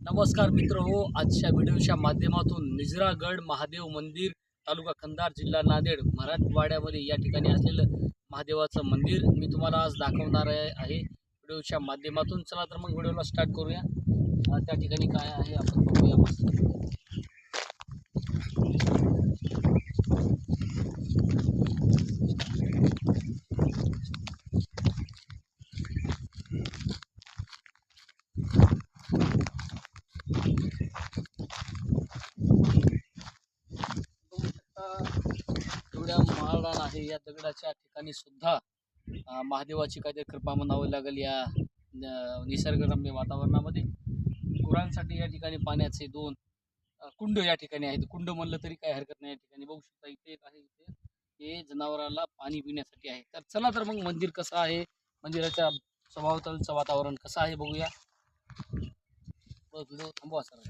नमस्कार मित्र हो, आजच्या व्हिडिओच्या माध्यमातून निजरागड महादेव मंदिर, तालुका कंधार, जिल्हा नांदेड, मराठवाड्यामध्ये या ठिकाणी असलेलं महादेवाचं मंदिर मी तुम्हाला आज दाखवणार आहे व्हिडिओच्या माध्यमातून. चला तर मग व्हिडिओला स्टार्ट करूया. त्या ठिकाणी काय आहे आपण बघूया. एवढ्या महाराण आहे या दगडाच्या ठिकाणी सुद्धा महादेवाची काहीतरी कृपा म्हणावी लागेल. या निसर्गरम्य वातावरणामध्ये गुरांसाठी या ठिकाणी पाण्याचे दोन कुंड या ठिकाणी आहेत. कुंड म्हणलं तरी काही हरकत नाही. या ठिकाणी बघू शकता इथे एक आहे, इथे हे जनावराला पाणी पिण्यासाठी आहे. तर चला तर मग मंदिर कसं आहे, मंदिराच्या सभोवतालचं वातावरण कसं आहे बघूया. व्हिडिओ थांबवा सर.